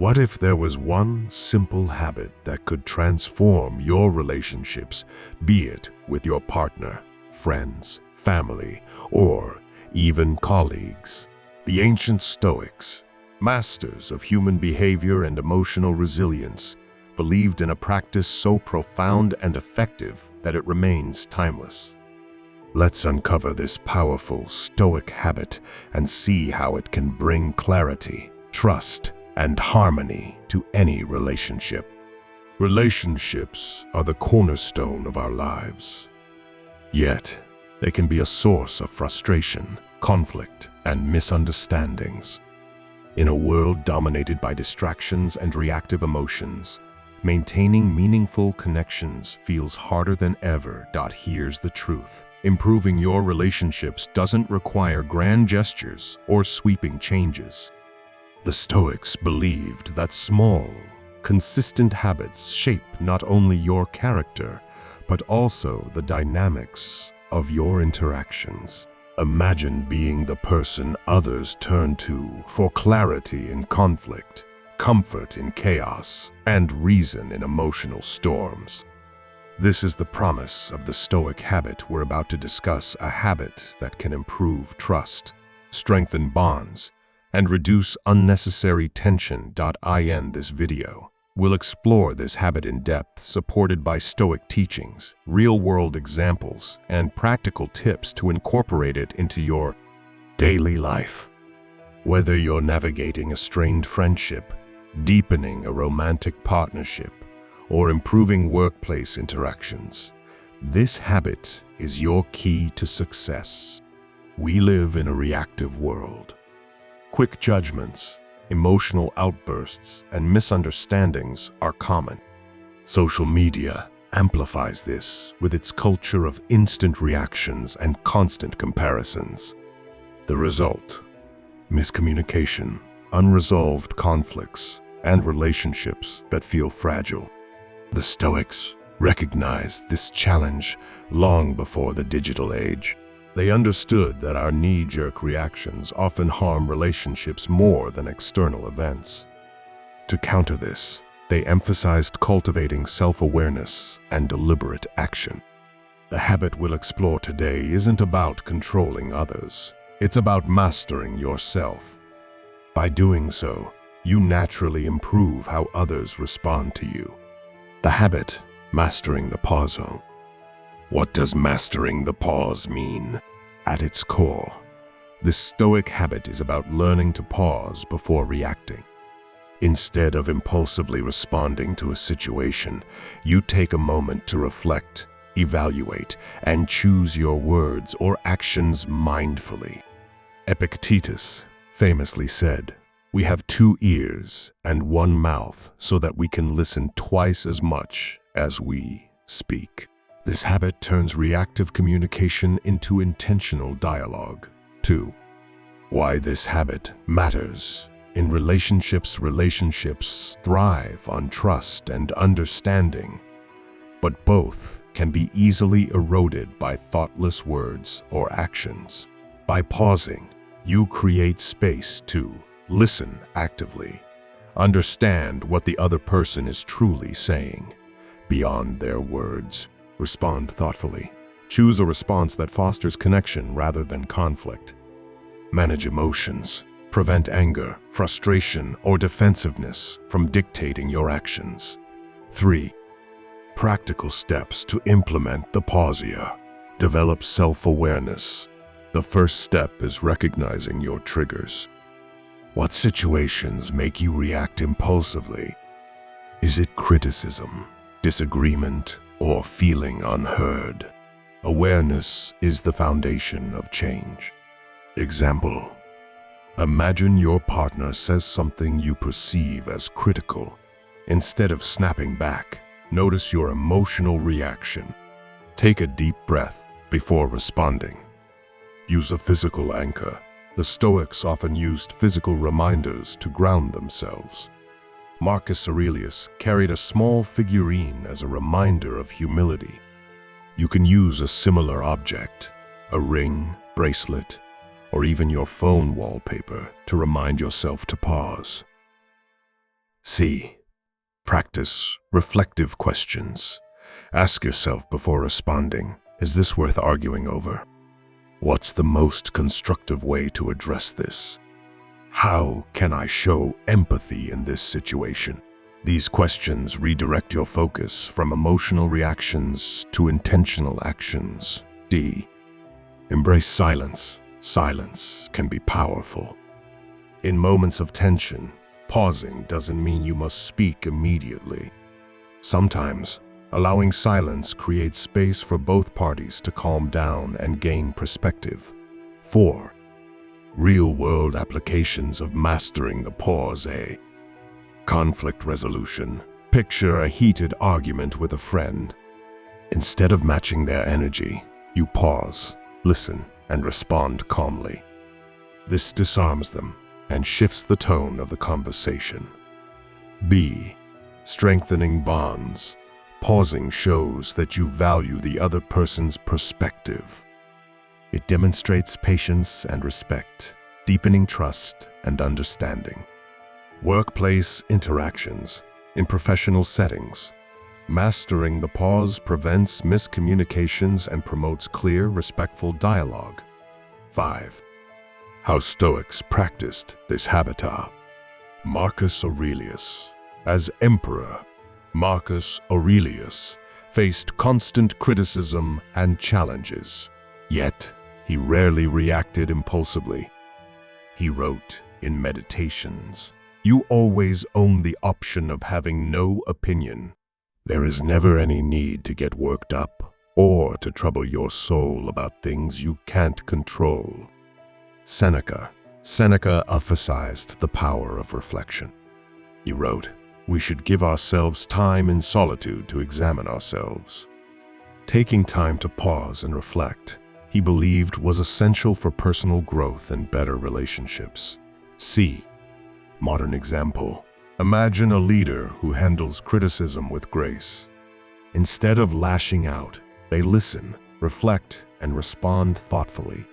What if there was one simple habit that could transform your relationships, be it with your partner, friends, family, or even colleagues? The ancient Stoics, masters of human behavior and emotional resilience, believed in a practice so profound and effective that it remains timeless. Let's uncover this powerful Stoic habit and see how it can bring clarity, trust, and harmony to any relationship. Relationships are the cornerstone of our lives. Yet, they can be a source of frustration, conflict, and misunderstandings. In a world dominated by distractions and reactive emotions, maintaining meaningful connections feels harder than ever. Here's the truth. Improving your relationships doesn't require grand gestures or sweeping changes. The Stoics believed that small, consistent habits shape not only your character, but also the dynamics of your interactions. Imagine being the person others turn to for clarity in conflict, comfort in chaos, and reason in emotional storms. This is the promise of the Stoic habit we're about to discuss, a habit that can improve trust, strengthen bonds, and reduce unnecessary tension. In this video, we'll explore this habit in depth, supported by Stoic teachings, real-world examples, and practical tips to incorporate it into your daily life. Whether you're navigating a strained friendship, deepening a romantic partnership, or improving workplace interactions, this habit is your key to success. We live in a reactive world. Quick judgments, emotional outbursts, and misunderstandings are common. Social media amplifies this with its culture of instant reactions and constant comparisons. The result: miscommunication, unresolved conflicts, and relationships that feel fragile. The Stoics recognized this challenge long before the digital age. They understood that our knee-jerk reactions often harm relationships more than external events. To counter this, they emphasized cultivating self-awareness and deliberate action. The habit we'll explore today isn't about controlling others. It's about mastering yourself. By doing so, you naturally improve how others respond to you. The habit: mastering the pause zone. What does mastering the pause mean? At its core, this Stoic habit is about learning to pause before reacting. Instead of impulsively responding to a situation, you take a moment to reflect, evaluate, and choose your words or actions mindfully. Epictetus famously said, "We have 2 ears and 1 mouth so that we can listen twice as much as we speak." This habit turns reactive communication into intentional dialogue. 2. Why this habit matters. In relationships thrive on trust and understanding, but both can be easily eroded by thoughtless words or actions. By pausing, you create space to listen actively, understand what the other person is truly saying beyond their words. Respond thoughtfully. Choose a response that fosters connection rather than conflict. Manage emotions. Prevent anger, frustration, or defensiveness from dictating your actions. 3. Practical steps to implement the pausia. Develop self-awareness. The first step is recognizing your triggers. What situations make you react impulsively? Is it criticism, disagreement, or feeling unheard? Awareness is the foundation of change. Example: imagine your partner says something you perceive as critical. Instead of snapping back, notice your emotional reaction. Take a deep breath before responding. Use a physical anchor. The Stoics often used physical reminders to ground themselves. Marcus Aurelius carried a small figurine as a reminder of humility. You can use a similar object, a ring, bracelet, or even your phone wallpaper, to remind yourself to pause. C. Practice reflective questions. Ask yourself before responding, is this worth arguing over? What's the most constructive way to address this? How can I show empathy in this situation? These questions redirect your focus from emotional reactions to intentional actions. D. Embrace silence. Silence can be powerful. In moments of tension, pausing doesn't mean you must speak immediately. Sometimes, allowing silence creates space for both parties to calm down and gain perspective. 4. Real-world applications of mastering the pause. A. Conflict resolution. Picture a heated argument with a friend. Instead of matching their energy, you pause, listen, and respond calmly. This disarms them and shifts the tone of the conversation. B. Strengthening bonds. Pausing shows that you value the other person's perspective. It demonstrates patience and respect, deepening trust and understanding. Workplace interactions. In professional settings, mastering the pause prevents miscommunications and promotes clear, respectful dialogue. 5. How Stoics practiced this habitat. Marcus Aurelius. As emperor, Marcus Aurelius faced constant criticism and challenges. Yet, he rarely reacted impulsively. He wrote in Meditations, "You always own the option of having no opinion. There is never any need to get worked up or to trouble your soul about things you can't control." Seneca emphasized the power of reflection. He wrote, "We should give ourselves time in solitude to examine ourselves." Taking time to pause and reflect, he believed was essential for personal growth and better relationships. C. Modern example. Imagine a leader who handles criticism with grace. Instead of lashing out, they listen, reflect, and respond thoughtfully.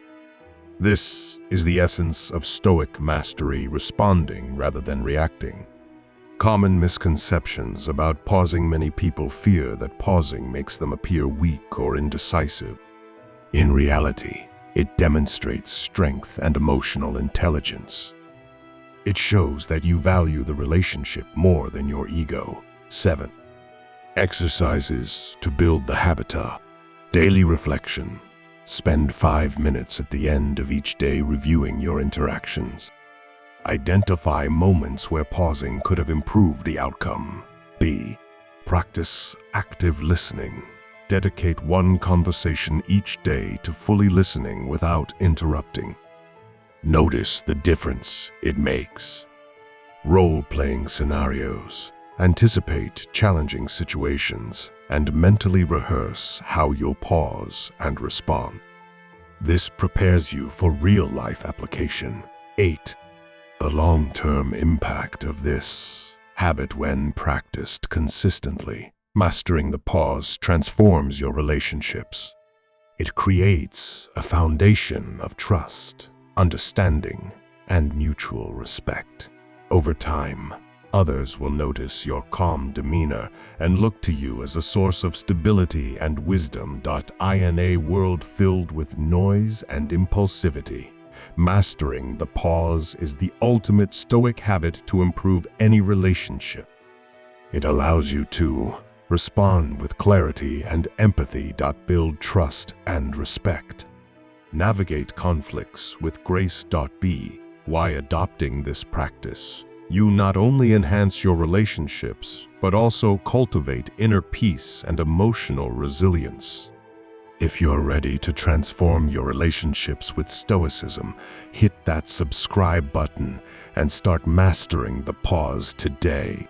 This is the essence of Stoic mastery, responding rather than reacting. Common misconceptions about pausing. Many people fear that pausing makes them appear weak or indecisive. In reality, it demonstrates strength and emotional intelligence. It shows that you value the relationship more than your ego. 7. Exercises to build the habitat. Daily reflection. Spend 5 minutes at the end of each day reviewing your interactions. Identify moments where pausing could have improved the outcome. B. Practice active listening. Dedicate one conversation each day to fully listening without interrupting. Notice the difference it makes. Role-playing scenarios. Anticipate challenging situations and mentally rehearse how you'll pause and respond. This prepares you for real-life application. 8. The long-term impact of this habit when practiced consistently. Mastering the pause transforms your relationships. It creates a foundation of trust, understanding, and mutual respect. Over time, others will notice your calm demeanor and look to you as a source of stability and wisdom. In a world filled with noise and impulsivity, mastering the pause is the ultimate Stoic habit to improve any relationship. It allows you to respond with clarity and empathy. Build trust and respect. Navigate conflicts with grace. By adopting this practice, you not only enhance your relationships, but also cultivate inner peace and emotional resilience. If you're ready to transform your relationships with Stoicism, hit that subscribe button and start mastering the pause today.